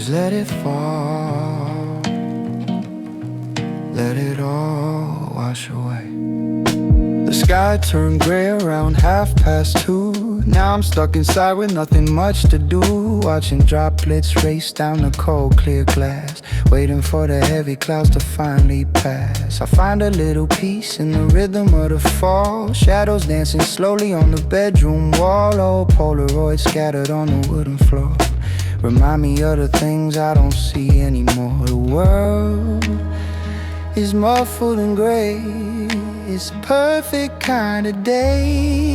Just let it fall, let it all wash away. The sky turned gray around 2:30. Now I'm stuck inside with nothing much to do, watching droplets race down the cold clear glass, waiting for the heavy clouds to finally pass. I find a little peace in the rhythm of the fall, shadows dancing slowly on the bedroom wall. Old Polaroids scattered on the wooden floor remind me of the things I don't see anymore. The world is muffled in gray. It's a perfect kind of day.